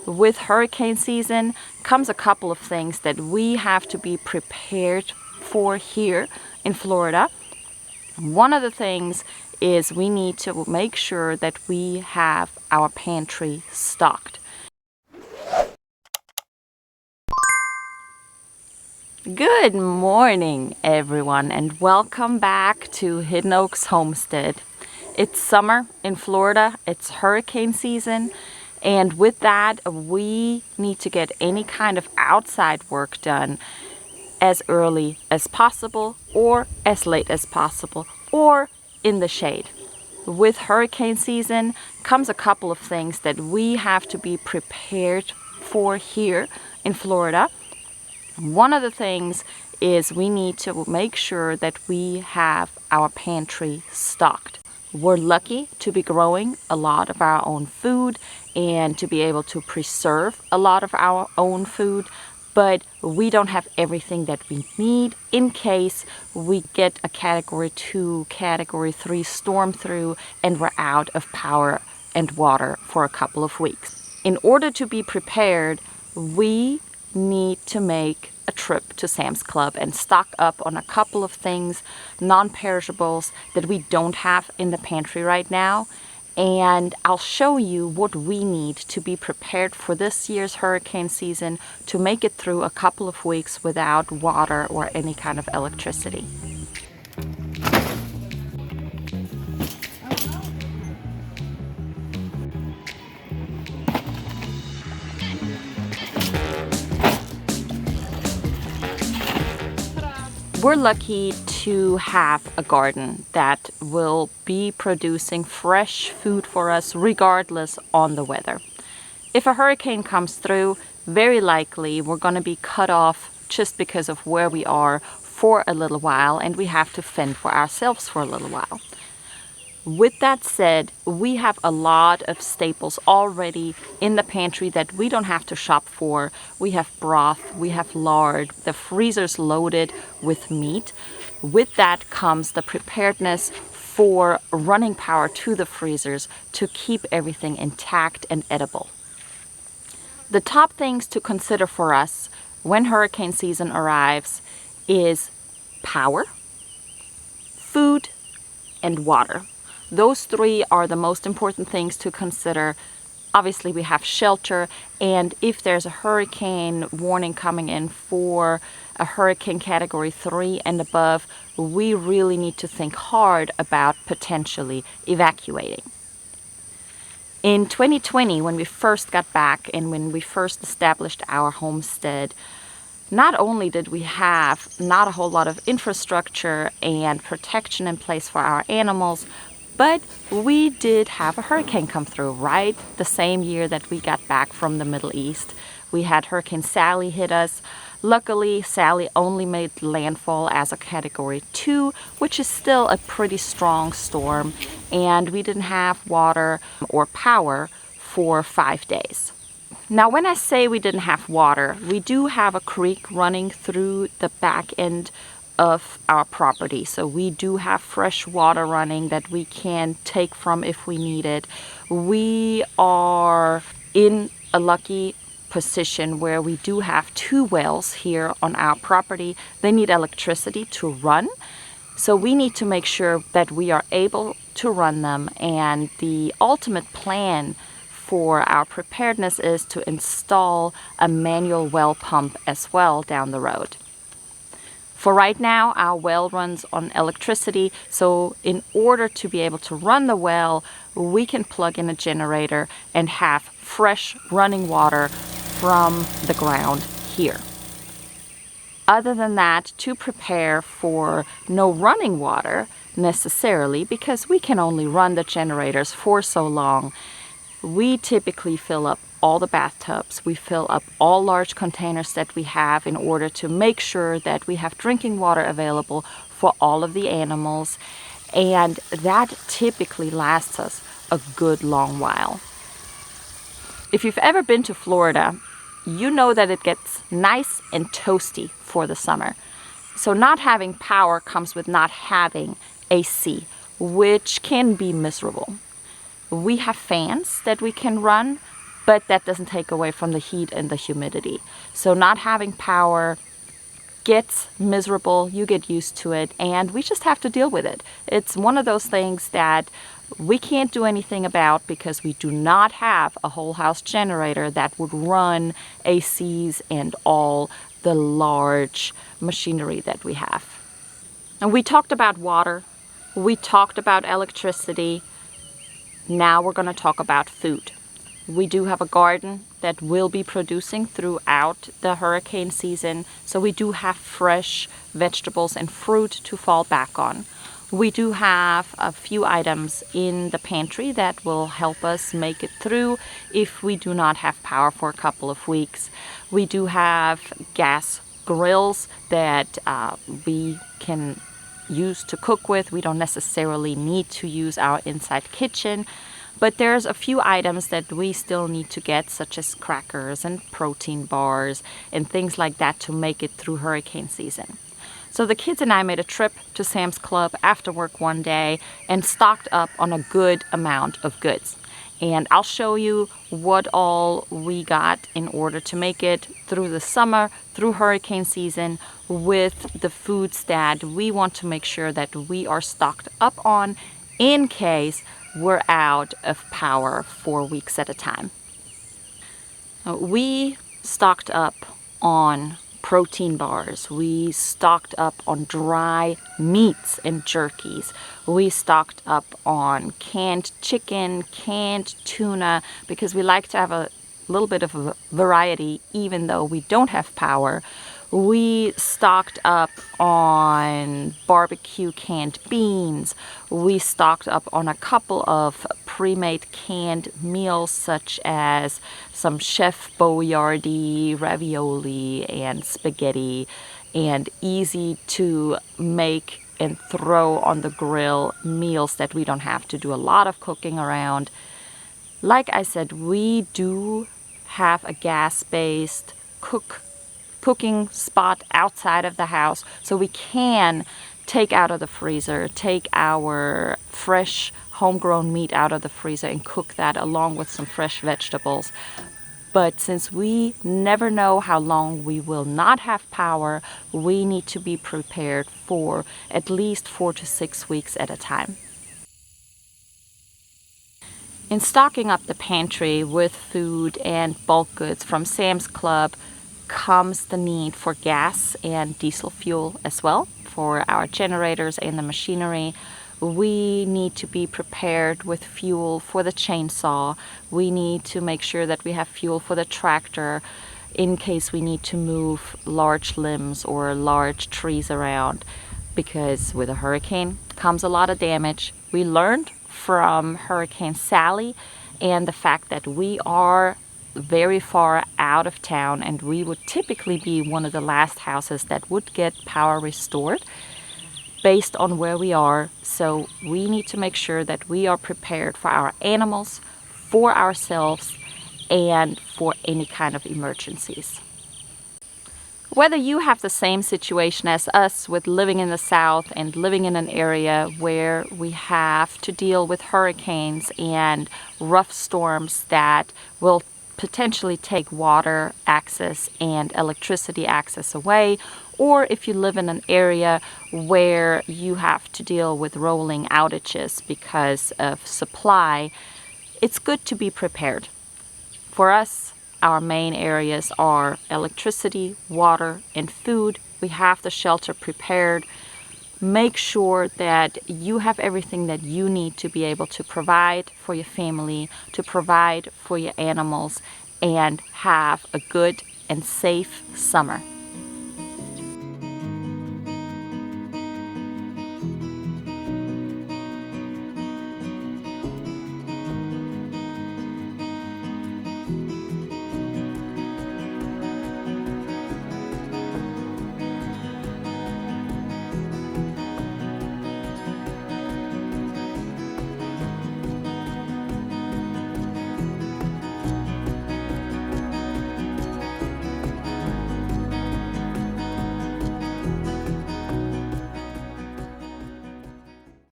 With hurricane season comes a couple of things that we have to be prepared for here in Florida. One of the things is we need to make sure that we have our pantry stocked. Good morning, everyone, and welcome back to Hidden Oaks Homestead. It's summer in Florida, it's hurricane season, and with that, we need to get any kind of outside work done as early as possible or as late as possible or in the shade. With hurricane season comes a couple of things that we have to be prepared for here in Florida. One of the things is we need to make sure that we have our pantry stocked. We're lucky to be growing a lot of our own food and to be able to preserve a lot of our own food, but we don't have everything that we need in case we get a Category 2, Category 3 storm through and we're out of power and water for a couple of weeks. In order to be prepared, we need to make a trip to Sam's Club and stock up on a couple of things, non-perishables that we don't have in the pantry right now. And I'll show you what we need to be prepared for this year's hurricane season to make it through a couple of weeks without water or any kind of electricity. We're lucky to have a garden that will be producing fresh food for us regardless on the weather. If a hurricane comes through, very likely we're going to be cut off just because of where we are for a little while, and we have to fend for ourselves for a little while. With that said, we have a lot of staples already in the pantry that we don't have to shop for. We have broth, we have lard, the freezer's loaded with meat. With that comes the preparedness for running power to the freezers to keep everything intact and edible. The top things to consider for us when hurricane season arrives is power, food, and water. Those three are the most important things to consider. Obviously, we have shelter, and if there's a hurricane warning coming in for a hurricane Category 3 and above, we really need to think hard about potentially evacuating. In 2020, when we first got back and when we first established our homestead, not only did we have not a whole lot of infrastructure and protection in place for our animals, but we did have a hurricane come through right the same year that we got back from the Middle East. We had Hurricane Sally hit us. Luckily, Sally only made landfall as a Category 2, which is still a pretty strong storm, and we didn't have water or power for 5 days. Now, when I say we didn't have water, we do have a creek running through the back end of our property. So we do have fresh water running that we can take from if we need it. We are in a lucky position where we do have 2 wells here on our property. They need electricity to run. So we need to make sure that we are able to run them, and the ultimate plan for our preparedness is to install a manual well pump as well down the road. For right now, our well runs on electricity, so in order to be able to run the well, we can plug in a generator and have fresh running water from the ground here. Other than that, to prepare for no running water necessarily, because we can only run the generators for so long, we typically fill up all the bathtubs. We fill up all large containers that we have in order to make sure that we have drinking water available for all of the animals, and that typically lasts us a good long while. If you've ever been to Florida, you know that it gets nice and toasty for the summer. So not having power comes with not having AC, which can be miserable. We have fans that we can run, but that doesn't take away from the heat and the humidity. So not having power gets miserable, you get used to it, and we just have to deal with it. It's one of those things that we can't do anything about because we do not have a whole house generator that would run ACs and all the large machinery that we have. And we talked about water, we talked about electricity, now we're going to talk about food. We do have a garden that will be producing throughout the hurricane season, so we do have fresh vegetables and fruit to fall back on. We do have a few items in the pantry that will help us make it through if we do not have power for a couple of weeks. We do have gas grills that we can use to cook with. We don't necessarily need to use our inside kitchen, but there's a few items that we still need to get, such as crackers and protein bars and things like that to make it through hurricane season. So the kids and I made a trip to Sam's Club after work one day and stocked up on a good amount of goods. And I'll show you what all we got in order to make it through the summer, through hurricane season, with the foods that we want to make sure that we are stocked up on in case we're out of power for weeks at a time. We stocked up on protein bars, we stocked up on dry meats and jerkies, we stocked up on canned chicken, canned tuna, because we like to have a little bit of a variety even though we don't have power. We stocked up on barbecue canned beans. We stocked up on a couple of pre-made canned meals such as some Chef Boyardee ravioli and spaghetti, and easy to make and throw on the grill meals that we don't have to do a lot of cooking around. Like I said, we do have a gas-based cooking spot outside of the house, so we can take out of the freezer, take our fresh homegrown meat out of the freezer and cook that along with some fresh vegetables. But since we never know how long we will not have power, we need to be prepared for at least 4 to 6 weeks at a time. In stocking up the pantry with food and bulk goods from Sam's Club comes the need for gas and diesel fuel as well for our generators and the machinery. We need to be prepared with fuel for the chainsaw. We need to make sure that we have fuel for the tractor in case we need to move large limbs or large trees around, because with a hurricane comes a lot of damage. We learned from Hurricane Sally and the fact that we are very far out of town and we would typically be one of the last houses that would get power restored based on where we are. So we need to make sure that we are prepared for our animals, for ourselves, and for any kind of emergencies. Whether you have the same situation as us with living in the South and living in an area where we have to deal with hurricanes and rough storms that will potentially take water access and electricity access away, or if you live in an area where you have to deal with rolling outages because of supply, it's good to be prepared. For us, our main areas are electricity, water, and food. We have the shelter prepared. Make sure that you have everything that you need to be able to provide for your family, to provide for your animals, and have a good and safe summer.